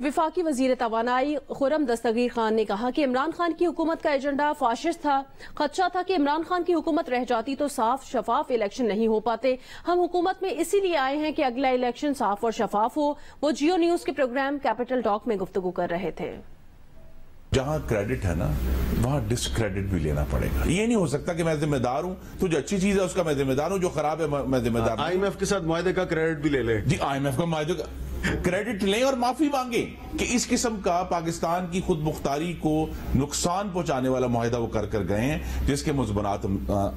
وفاقی وزیر توانائی خرم دستگیر خان نے کہا کہ عمران خان کی حکومت کا ایجنڈا فاشسٹ تھا. خدشہ تھا کہ عمران خان کی حکومت رہ جاتی تو صاف شفاف الیکشن نہیں ہو پاتے. ہم حکومت میں اسی لیے آئے ہیں کہ اگلا الیکشن صاف اور شفاف ہو. وہ جیو نیوز کے پروگرام کیپٹل ٹاک میں گفتگو کر رہے تھے. جہاں کریڈٹ ہے نا وہاں ڈسکریڈٹ بھی لینا پڑے گا. یہ نہیں ہو سکتا کہ میں ذمہ دار ہوں تو جو اچھی چیز ہے اس کا میں ذمہ دار ہوں, جو خراب ہے میں ذمہ دار ہوں. آئی ایم ایف کے ساتھ معاہدے کا کریڈٹ بھی لے لیں. جی آئی ایم ایف کا معاہدے کا کریڈٹ لیں اور معافی مانگیں کہ اس قسم کا پاکستان کی خود مختاری کو نقصان پہنچانے والا معاہدہ وہ کر گئے ہیں جس کے مضمرات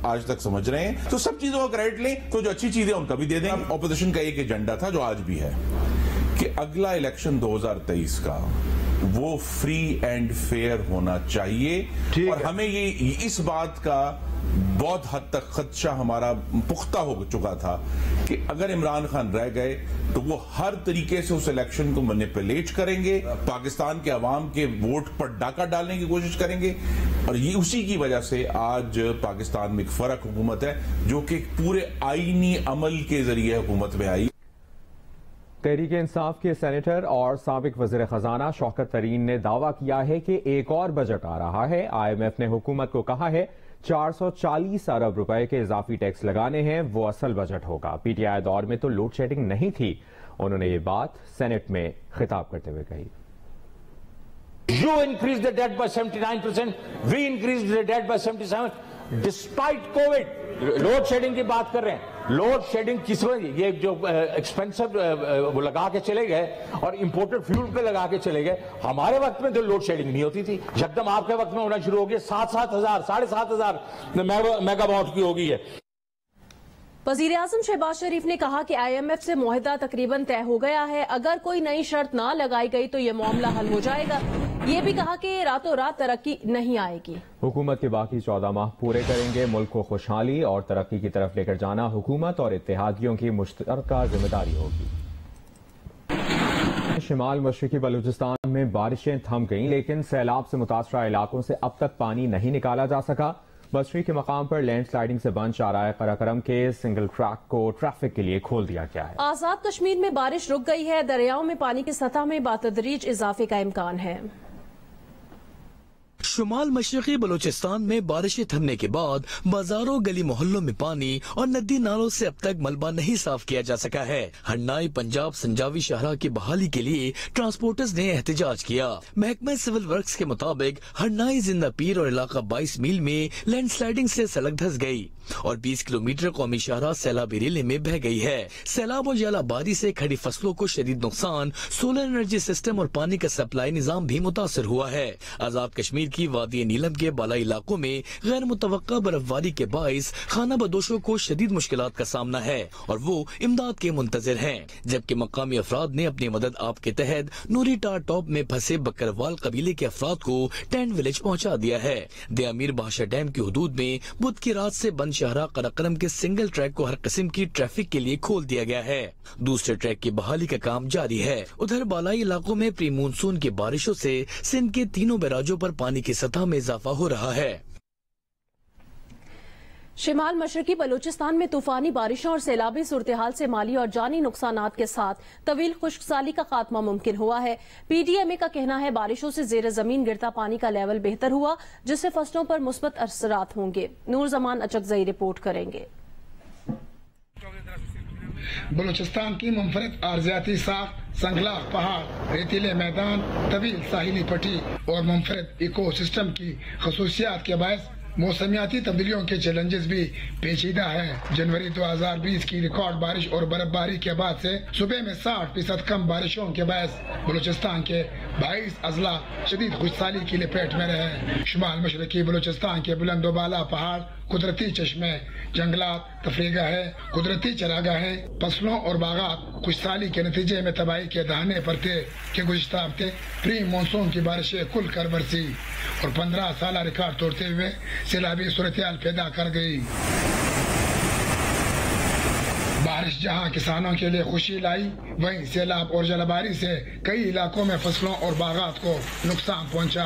آج تک سمجھ رہے ہیں. تو سب چیزوں کا کریڈٹ لیں, تو جو اچھی چیزیں ان کا بھی دے دیں. اپوزیشن کا ایک ایجنڈا تھا جو آج بھی ہے کہ اگلا الیکشن 2023 کا وہ فری اینڈ فیئر ہونا چاہیے, اور ہمیں یہ اس بات کا بہت حد تک خدشہ ہمارا پختہ ہو چکا تھا کہ اگر عمران خان رہ گئے تو وہ ہر طریقے سے اس الیکشن کو مینیپولیٹ کریں گے, پاکستان کے عوام کے ووٹ پر ڈاکہ ڈالنے کی کوشش کریں گے. اور یہ اسی کی وجہ سے آج پاکستان میں ایک فرق حکومت ہے جو کہ پورے آئینی عمل کے ذریعے حکومت میں آئی. تحریک انصاف کے سینیٹر اور سابق وزیر خزانہ شوکت ترین نے دعویٰ کیا ہے کہ ایک اور بجٹ آ رہا ہے. آئی ایم ایف نے حکومت کو کہا ہے 440 ارب روپے کے اضافی ٹیکس لگانے ہیں, وہ اصل بجٹ ہوگا. پی ٹی آئی دور میں تو لوڈ شیڈنگ نہیں تھی. انہوں نے یہ بات سینٹ میں خطاب کرتے ہوئے کہی. You increased the debt by 79%, we increased the debt by 77%, despite COVID. Load shedding کی بات کر رہے ہیں. لوڈ شیڈنگ کس وجہ, یہ جو ایکسپینسو وہ لگا کے چلے گئے اور امپورٹڈ فیول پہ لگا کے چلے گئے. ہمارے وقت میں تو لوڈ شیڈنگ نہیں ہوتی تھی, یکدم آپ کے وقت میں ہونا شروع ہو گیا. 7,000 7,500 میگا واٹ کی ہو گئی ہے. وزیر اعظم شہباز شریف نے کہا کہ آئی ایم ایف سے معاہدہ تقریباً طے ہو گیا ہے. اگر کوئی نئی شرط نہ لگائی گئی تو یہ معاملہ حل ہو جائے گا. یہ بھی کہا کہ راتوں رات ترقی نہیں آئے گی. حکومت کے باقی 14 ماہ پورے کریں گے. ملک کو خوشحالی اور ترقی کی طرف لے کر جانا حکومت اور اتحادیوں کی مشترکہ ذمہ داری ہوگی. شمال مشرقی بلوچستان میں بارشیں تھم گئیں, لیکن سیلاب سے متاثرہ علاقوں سے اب تک پانی نہیں نکالا جا سکا. بصری کے مقام پر لینڈ سلائیڈنگ سے بند شاہراہ قراقرم کے سنگل ٹریک کو ٹریفک کے لیے کھول دیا گیا ہے. آزاد کشمیر میں بارش رک گئی ہے. دریاؤں میں پانی کی سطح میں بتدریج اضافے کا امکان ہے. شمال مشرقی بلوچستان میں بارشیں تھمنے کے بعد بازاروں گلی محلوں میں پانی اور ندی نالوں سے اب تک ملبہ نہیں صاف کیا جا سکا ہے. ہنڈائی پنجاب سنجاوی شاہراہ کی بحالی کے لیے ٹرانسپورٹرز نے احتجاج کیا. محکمہ سول ورکس کے مطابق ہنڈائی زندہ پیر اور علاقہ 22 میل میں لینڈ سلائیڈنگ سے سڑک دھس گئی اور 20 کلومیٹر قومی شاہراہ سیلابی ریلے میں بہہ گئی ہے. سیلاب اور ژالہ باری سے کھڑی فصلوں کو شدید نقصان, سولر انرجی سسٹم اور پانی کا سپلائی نظام بھی متاثر ہوا ہے. آزاد کشمیر کی وادی نیلم کے بالائی علاقوں میں غیر متوقع برف باری کے باعث خانہ بدوشوں کو شدید مشکلات کا سامنا ہے اور وہ امداد کے منتظر ہیں, جبکہ مقامی افراد نے اپنی مدد آپ کے تحت نوری ٹار ٹاپ میں پھنسے بکروال قبیلے کے افراد کو ٹینٹ ولیج پہنچا دیا ہے. دیامیر بھاشا ڈیم کی حدود میں بدھ کی رات سے بند شاہراہ قراقرم کے سنگل ٹریک کو ہر قسم کی ٹریفک کے لیے کھول دیا گیا ہے. دوسرے ٹریک کی بحالی کا کام جاری ہے. ادھر بالائی علاقوں میں پری مونسون کی بارشوں سے سندھ کے تینوں بیراجوں پر پانی کی سطح میں اضافہ ہو رہا ہے. شمال مشرقی بلوچستان میں طوفانی بارشوں اور سیلابی صورتحال سے مالی اور جانی نقصانات کے ساتھ طویل خشک سالی کا خاتمہ ممکن ہوا ہے. پی ڈی ایم اے کا کہنا ہے بارشوں سے زیر زمین گرتا پانی کا لیول بہتر ہوا, جس سے فصلوں پر مثبت اثرات ہوں گے. نور زمان اچکزئی رپورٹ کریں گے. بلوچستان کی منفرد ارضیاتی ساخت, سنگلاخ پہاڑ, ریتیلے میدان, طویل ساحلی پٹی اور منفرد ایکو سسٹم کی خصوصیات کے باعث موسمیاتی تبدیلیوں کے چیلنجز بھی پیچیدہ ہیں. جنوری 2020 کی ریکارڈ بارش اور برف باری کے بعد سے صوبے میں 60% کم بارشوں کے باعث بلوچستان کے 22 اضلاع شدید خشکسالی کی لپیٹ میں رہے. شمال مشرقی بلوچستان کے بلند و بالا پہاڑ, قدرتی چشمے, جنگلات, تفریح گاہیں, قدرتی چراگاہیں, فصلوں اور باغات خشکسالی کے نتیجے میں تباہی کے دہانے پر تھے کہ گزشتہ ہفتے پری مونسون کی بارشیں کھل کر برسی اور 15 سالہ ریکارڈ توڑتے ہوئے سیلابی صورتحال پیدا کر گئی. بارش جہاں کسانوں کے لیے خوشی لائی, وہیں سیلاب اور جلباری سے کئی علاقوں میں فصلوں اور باغات کو نقصان پہنچا.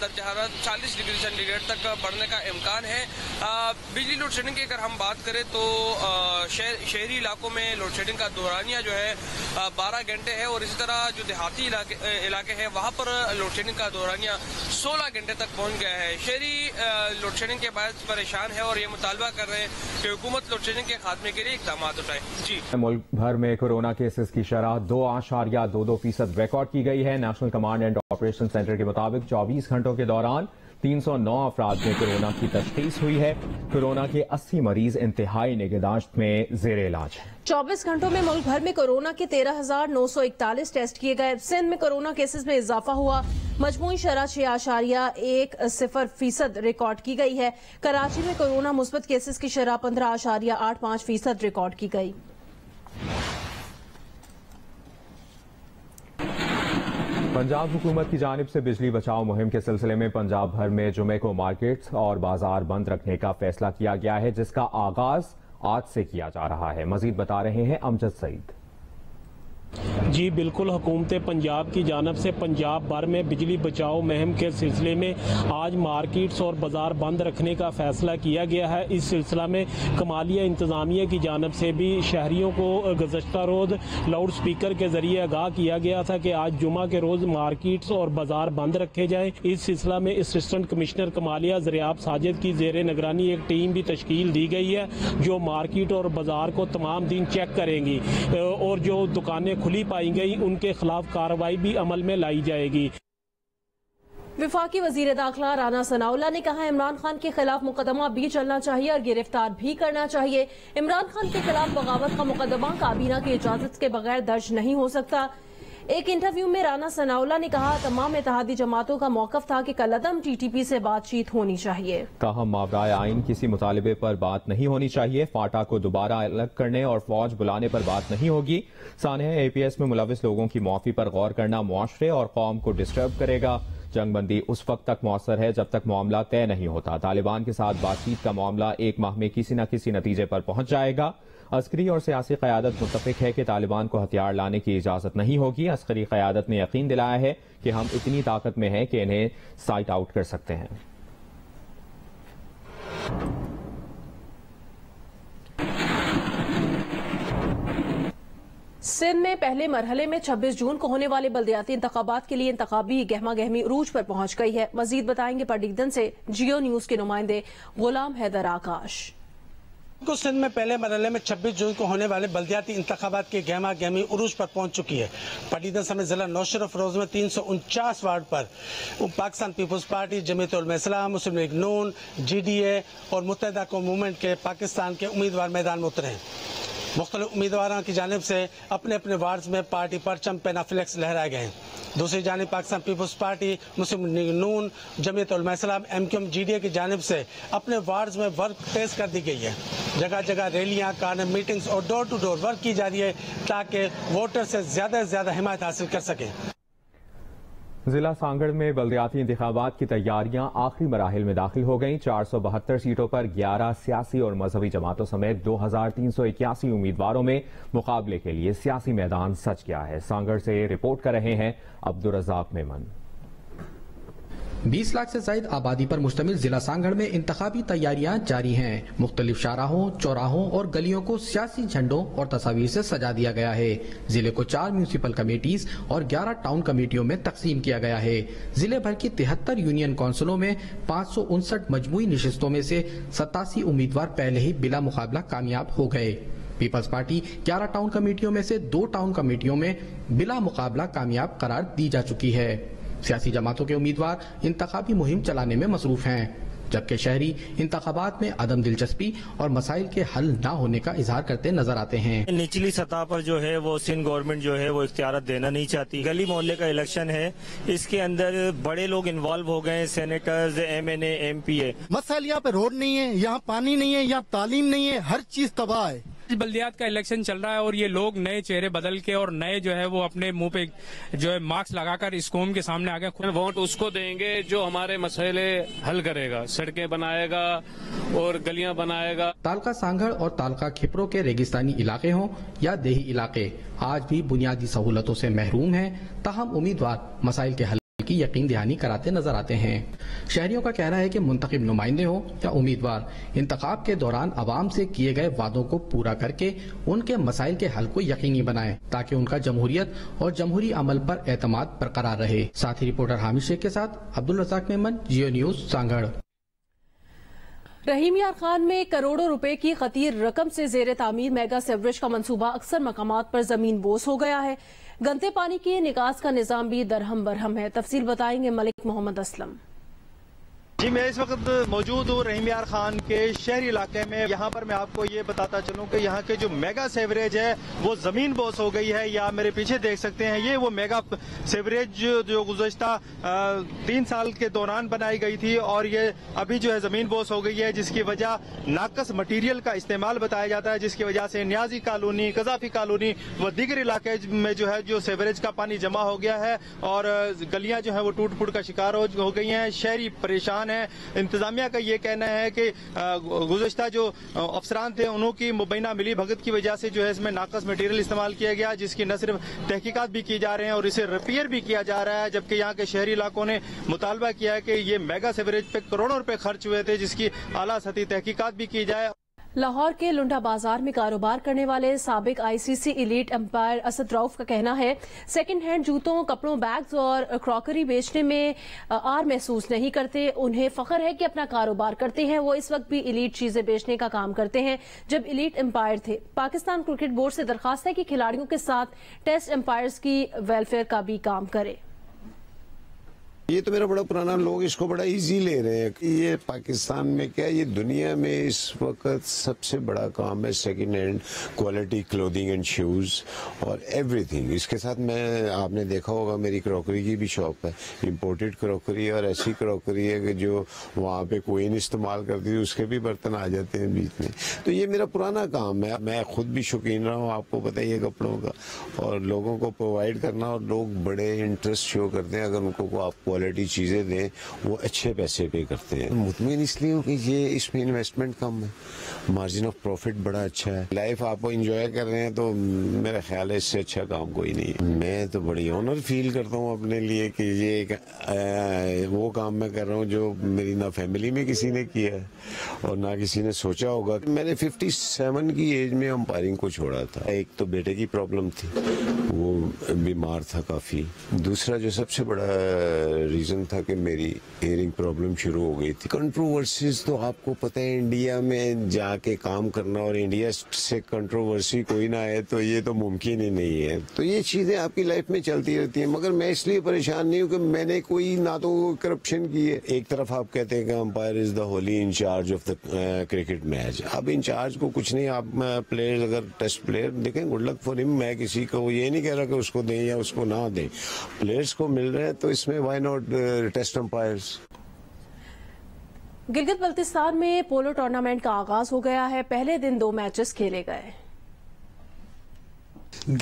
درجہ حرارت 40 ڈگری سینٹی گریڈ تک بڑھنے کا امکان ہے۔ بجلی لوڈ شیڈنگ کی اگر ہم بات کریں تو شہری علاقوں میں لوڈ شیڈنگ کا دورانیہ جو ہے 12 گھنٹے ہے، اور اسی طرح جو دیہاتی علاقے ہیں وہاں پر لوڈ شیڈنگ کا دورانیہ 16 گھنٹے تک پہنچ گیا ہے۔ شہری لوڈ شیڈنگ کے باعث پریشان ہے اور یہ مطالبہ کر رہے ہیں کہ حکومت لوڈ شیڈنگ کے خاتمے کے لیے اقدامات اٹھائے۔ جی، ملک بھر میں کورونا کیسز کی شرح 2.22% ریکارڈ کی گئی ہے۔ National command and operation centre کے مطابق 24 گھنٹوں کے دوران 309 افراد میں کورونا کی تشخیص ہوئی ہے۔ کورونا کے 80 مریض انتہائی نگہداشت میں زیر علاج ہیں۔ 24 گھنٹوں میں ملک بھر میں کورونا کے 13,941 ٹیسٹ کیے گئے۔ سندھ میں کورونا کیسز میں اضافہ ہوا، مجموعی شرح 6.10% ریکارڈ کی گئی ہے۔ کراچی میں کورونا مثبت کیسز کی شرح 15.85% ریکارڈ کی گئی۔ پنجاب حکومت کی جانب سے بجلی بچاؤ مہم کے سلسلے میں پنجاب بھر میں جمعے کو مارکیٹس اور بازار بند رکھنے کا فیصلہ کیا گیا ہے، جس کا آغاز آج سے کیا جا رہا ہے۔ مزید بتا رہے ہیں امجد سعید۔ جی بالکل، حکومت پنجاب کی جانب سے پنجاب بھر میں بجلی بچاؤ مہم کے سلسلے میں آج مارکیٹس اور بازار بند رکھنے کا فیصلہ کیا گیا ہے۔ اس سلسلہ میں کمالیہ انتظامیہ کی جانب سے بھی شہریوں کو گزشتہ روز لاؤڈ سپیکر کے ذریعے آگاہ کیا گیا تھا کہ آج جمعہ کے روز مارکیٹس اور بازار بند رکھے جائیں۔ اس سلسلہ میں اسسٹنٹ کمشنر کمالیہ زریاب ساجد کی زیر نگرانی ایک ٹیم بھی تشکیل دی گئی ہے جو مارکیٹ اور بازار کو تمام دن چیک کریں گی، اور جو دکانیں کھلی پائی گئی ان کے خلاف کارروائی بھی عمل میں لائی جائے گی۔ وفاقی وزیر داخلہ رانا ثناءاللہ نے کہا عمران خان کے خلاف مقدمہ بھی چلنا چاہیے اور گرفتار بھی کرنا چاہیے۔ عمران خان کے خلاف بغاوت کا مقدمہ کابینہ کی اجازت کے بغیر درج نہیں ہو سکتا۔ ایک انٹرویو میں رانا ثناءاللہ نے کہا تمام اتحادی جماعتوں کا موقف تھا کہ کالعدم ٹی ٹی پی سے بات چیت ہونی چاہیے۔ تاہم ماورائے آئین کسی مطالبے پر بات نہیں ہونی چاہیے۔ فاٹا کو دوبارہ الگ کرنے اور فوج بلانے پر بات نہیں ہوگی۔ سانحہ اے پی ایس میں ملوث لوگوں کی معافی پر غور کرنا معاشرے اور قوم کو ڈسٹرب کرے گا۔ جنگ بندی اس وقت تک مؤثر ہے جب تک معاملہ طے نہیں ہوتا۔ طالبان کے ساتھ بات چیت کا معاملہ ایک ماہ میں کسی نہ کسی نتیجے پر پہنچ جائے گا۔ عسکری اور سیاسی قیادت متفق ہے کہ طالبان کو ہتھیار لانے کی اجازت نہیں ہوگی۔ عسکری قیادت نے یقین دلایا ہے کہ ہم اتنی طاقت میں ہیں کہ انہیں سائٹ آؤٹ کر سکتے ہیں۔ سندھ میں پہلے مرحلے میں 26 جون کو ہونے والے بلدیاتی انتخابات کے لیے انتخابی گہما گہمی عروج پر پہنچ گئی ہے۔ مزید بتائیں گے پٹیدن سے جیو نیوز کے نمائندے غلام حیدر آکاش۔ کو سندھ میں پہلے مرحلے میں 26 جون کو ہونے والے بلدیاتی انتخابات کے گہما گہمی عروج پر پہنچ چکی ہے۔ پٹیدن سمیت ضلع نوشہر فیروز میں 349 وارڈ پر پاکستان پیپلز پارٹی، جمعیت علماء اسلام، مسلم لیگ نون، جی ڈی اے اور متحدہ قوم موومنٹ کے پاکستان کے امیدوار میدان میں اترے ہیں۔ مختلف امیدواروں کی جانب سے اپنے اپنے وارڈز میں پارٹی پرچم پینا فلیکس لہرائے گئے ہیں۔ دوسری جانب Pakistan peoples party, Muslim League Noon, Jamiat Ulema Islam, M Q M, G D A کی جانب سے اپنے وارڈز میں ورک تیز کر دی گئی ہے۔ جگہ جگہ ریلیاں، کارنر میٹنگز اور ڈور ٹو ڈور ورک کی جا رہی ہے تاکہ ووٹر سے زیادہ حمایت حاصل کر سکیں۔ ضلع سانگڑ میں بلدیاتی انتخابات کی تیاریاں آخری مراحل میں داخل ہو گئیں۔ 472 سیٹوں پر 11 سیاسی اور مذہبی جماعتوں سمیت 2381 امیدواروں میں مقابلے کے لیے سیاسی میدان سج گیا ہے۔ سانگڑ سے رپورٹ کر رہے ہیں عبدالرزاق میمن۔ 20 لاکھ سے زائد آبادی پر مشتمل ضلع سانگڑ میں انتخابی تیاریاں جاری ہیں۔ مختلف شاہراہوں، چوراہوں اور گلیوں کو سیاسی جھنڈوں اور تصاویر سے سجا دیا گیا ہے۔ ضلع کو 4 میونسپل کمیٹیز اور 11 ٹاؤن کمیٹیوں میں تقسیم کیا گیا ہے۔ ضلع بھر کی 73 یونین کونسلوں میں 559 مجموعی نشستوں میں سے 87 امیدوار پہلے ہی بلا مقابلہ کامیاب ہو گئے۔ پیپلز پارٹی 11 ٹاؤن کمیٹیوں میں سے 2 ٹاؤن کمیٹیوں میں بلا مقابلہ کامیاب قرار دی جا چکی ہے۔ سیاسی جماعتوں کے امیدوار انتخابی مہم چلانے میں مصروف ہیں، جبکہ شہری انتخابات میں عدم دلچسپی اور مسائل کے حل نہ ہونے کا اظہار کرتے نظر آتے ہیں۔ نچلی سطح پر جو ہے وہ سندھ گورنمنٹ جو ہے وہ اختیارات دینا نہیں چاہتی۔ گلی محلے کا الیکشن ہے، اس کے اندر بڑے لوگ انوالو ہو گئے، سینیٹرز، ایم این اے، ایم پی اے۔ مسائل یہاں پہ روڈ نہیں ہے، یہاں پانی نہیں ہے، یہاں تعلیم نہیں ہے، ہر چیز تباہ ہے۔ بلدیات کا الیکشن چل رہا ہے اور یہ لوگ نئے چہرے بدل کے اور نئے جو ہے وہ اپنے منہ پہ جو ہے مارکس لگا کر اس قوم کے سامنے آگے ووٹ اس کو دیں گے جو ہمارے مسئلے حل کرے گا، سڑکیں بنائے گا اور گلیاں بنائے گا۔ تعلقہ سانگڑ اور تعلقہ کھپرو کے ریگستانی علاقے ہوں یا دیہی علاقے آج بھی بنیادی سہولتوں سے محروم ہیں، تاہم امیدوار مسائل کے حل کی یقین دہانی کراتے نظر آتے ہیں۔ شہریوں کا کہنا ہے کہ منتخب نمائندے ہوں یا امیدوار، انتخاب کے دوران عوام سے کیے گئے وعدوں کو پورا کر کے ان کے مسائل کے حل کو یقینی بنائیں تاکہ ان کا جمہوریت اور جمہوری عمل پر اعتماد برقرار رہے۔ ساتھی رپورٹر حامد شیخ کے ساتھ عبدالرزاق میمن، جیو نیوز، سانگھڑ۔ رحیم یار خان میں کروڑوں روپے کی خطیر رقم سے زیر تعمیر میگا سیوریج کا منصوبہ اکثر مقامات پر زمین بوس ہو گیا ہے۔ گندے پانی کی نکاس کا نظام بھی درہم برہم ہے۔ تفصیل بتائیں گے ملک محمد اسلم۔ جی میں اس وقت موجود ہوں رحیم یار خان کے شہری علاقے میں۔ یہاں پر میں آپ کو یہ بتاتا چلوں کہ یہاں کے جو میگا سیوریج ہے وہ زمین بوس ہو گئی ہے۔ یا میرے پیچھے دیکھ سکتے ہیں یہ وہ میگا سیوریج جو گزشتہ 3 سال کے دوران بنائی گئی تھی اور یہ ابھی جو ہے زمین بوس ہو گئی ہے، جس کی وجہ ناقص مٹیریل کا استعمال بتایا جاتا ہے، جس کی وجہ سے نیازی کالونی، قذافی کالونی و دیگر علاقے میں جو ہے جو سیوریج کا پانی جمع ہو گیا ہے اور گلیاں جو ہیں وہ ٹوٹ پھوٹ کا شکار ہو گئی ہیں۔ شہری پریشان ہے۔ انتظامیہ کا یہ کہنا ہے کہ گزشتہ جو افسران تھے انہوں کی مبینہ ملی بھگت کی وجہ سے جو ہے اس میں ناقص مٹیریل استعمال کیا گیا، جس کی نہ صرف تحقیقات بھی کی جا رہے ہیں اور اسے ریپیئر بھی کیا جا رہا ہے، جبکہ یہاں کے شہری علاقوں نے مطالبہ کیا ہے کہ یہ میگا سیوریج پہ کروڑوں روپے خرچ ہوئے تھے، جس کی اعلیٰ سطحی تحقیقات بھی کی جائے۔ لاہور کے لنڈا بازار میں کاروبار کرنے والے سابق ICC ایلیٹ امپائر اسد رؤف کا کہنا ہے سیکنڈ ہینڈ جوتوں، کپڑوں، بیگز اور کراکری بیچنے میں آر محسوس نہیں کرتے۔ انہیں فخر ہے کہ اپنا کاروبار کرتے ہیں۔ وہ اس وقت بھی ایلیٹ چیزیں بیچنے کا کام کرتے ہیں جب ایلیٹ امپائر تھے۔ پاکستان کرکٹ بورڈ سے درخواست ہے کہ کھلاڑیوں کے ساتھ ٹیسٹ امپائرز کی ویلفیئر کا بھی کام کرے۔ یہ تو میرا بڑا پرانا، لوگ اس کو بڑا ایزی لے رہے ہیں۔ یہ پاکستان میں کیا، یہ دنیا میں اس وقت سب سے بڑا کام ہے second hand quality clothing and shoes اور ایوری تھنگ۔ اس کے ساتھ آپ نے دیکھا ہوگا میری کراکری کی بھی شاپ ہے، امپورٹڈ کراکری اور ایسی کراکری ہے کہ جو وہاں پہ کوئی نہیں استعمال کرتی، اس کے بھی برتن آ جاتے ہیں بیچ میں۔ تو یہ میرا پرانا کام ہے۔ میں خود بھی شوقین رہا ہوں، آپ کو پتہ ہی ہے کپڑوں کا، اور لوگوں کو پرووائڈ کرنا، اور لوگ بڑے انٹرسٹ شو کرتے ہیں۔ اگر ان کو آپ کوالٹی چیزیں دیں وہ اچھے پیسے پے کرتے ہیں۔ مطمئن اس لیے ہوں کہ یہ اس میں انویسٹمنٹ کم ہے، مارجن آف پروفٹ بڑا اچھا ہے، لائف آپ انجوائے کر رہے ہیں، تو میرا خیال ہے اس سے اچھا کام کوئی نہیں ہے۔ میں تو بڑی آنر فیل کرتا ہوں اپنے لیے کہ یہ وہ کام میں کر رہا ہوں جو میری نہ فیملی میں کسی نے کیا ہے اور نہ کسی نے سوچا ہوگا۔ میں نے 57 کی ایج میں امپائرنگ کو چھوڑا تھا۔ ایک تو بیٹے کی پرابلم تھی، وہ بیمار تھا کافی۔ دوسرا جو سب سے بڑا ریزن تھا کہ میری ہیئرنگ پرابلم شروع ہو گئی تھی۔ کنٹروورسیز تو آپ کو پتہ ہے، انڈیا میں جا کے کام کرنا اور انڈیا سے کنٹروورسی کوئی نہ آئے تو یہ تو ممکن ہی نہیں ہے۔ تو یہ چیزیں آپ کی لائف میں چلتی رہتی ہیں، مگر میں اس لیے پریشان نہیں ہوں کہ میں نے کوئی نہ تو کرپشن کی ہے۔ ایک طرف آپ کہتے ہیں کہ umpire is the holy in charge of the cricket match. اب انچارج کو کچھ نہیں، آپ پلیئر اگر ٹیسٹ پلیئر دیکھیں، گڈ لک فار ہم۔ میں کسی کو یہ نہیں کہہ رہا کہ اس کو دیں یا اس کو نہ دیں، پلیئرس کو مل رہے ہیں تو اس میں why not test umpires. Gilgit Baltistan میں پولو ٹورنامنٹ کا آغاز ہو گیا ہے۔ پہلے دن 2 میچز کھیلے گئے۔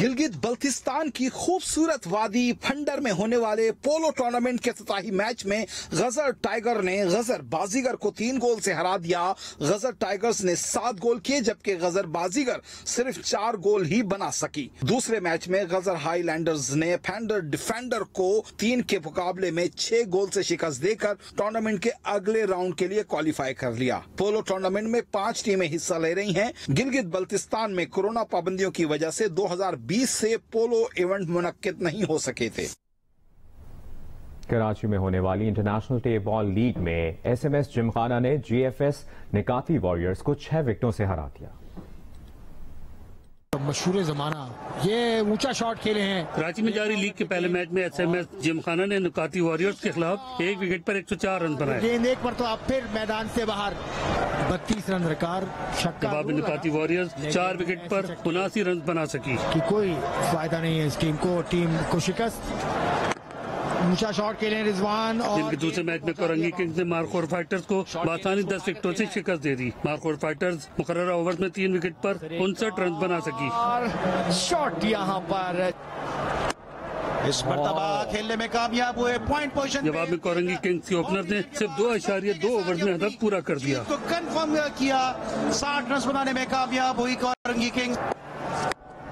گلگت بلتستان کی خوبصورت وادی پھنڈر میں ہونے والے پولو ٹورنامنٹ کے افتتاحی میچ میں غزر ٹائیگر نے غزر بازیگر کو 3 گول سے ہرا دیا۔ غزر ٹائیگرز نے 7 گول کیے جبکہ غزر بازیگر صرف 4 گول ہی بنا سکی۔ دوسرے میچ میں غزر ہائی لینڈرز نے پھنڈر ڈیفینڈر کو 3 کے مقابلے میں 6 گول سے شکست دے کر ٹورنامنٹ کے اگلے راؤنڈ کے لیے کوالیفائی کر لیا۔ پولو ٹورنامنٹ میں 5 ٹیمیں حصہ لے رہی ہیں۔ گلگت بلتستان میں کورونا پابندیوں کی وجہ سے 2020 سے پولو ایونٹ منعقد نہیں ہو سکے تھے۔ کراچی میں ہونے والی انٹرنیشنل ٹیپ بال لیگ میں SMS جمخانہ نے GFS نکاتی وارئرز کو 6 وکٹوں سے ہرا دیا۔ مشہور زمانہ یہ اونچا شاٹ کھیلے ہیں۔ کراچی میں جاری لیگ کے پہلے میچ میں SMS جمخانہ نے نکاتی وارئرز کے خلاف 1 وکٹ پر 104 رن بنائے۔ گیند ایک پر تو اب پھر میدان سے باہر 32 رن ریکارڈ جواب نکاتی وارئرز 4 وکٹ پر 79 رن بنا سکی۔ کہ کوئی فائدہ نہیں ہے اس ٹیم کو شکست۔ اونچا شاٹ کے لیے رضوان، اور دن کے دوسرے میچ میں کورنگی کنگز نے مارخور فائٹرز کو بآسانی 10 وکٹوں سے شکست دے دی۔ مارخور فائٹرز مقررہ اوورز میں 3 وکٹ پر 59 رن بنا سکی۔ شاٹ یہاں پر اس مرتبہ کھیلنے میں کامیاب ہوئے، پوائنٹ پوزیشن جواب میں کورنگی کنگز کے اوپنر نے صرف 2.2 اوورز میں ہدف پورا کر دیا۔ کو کنفرم کیا، 60 رنز بنانے میں کامیاب ہوئی کورنگی کنگز۔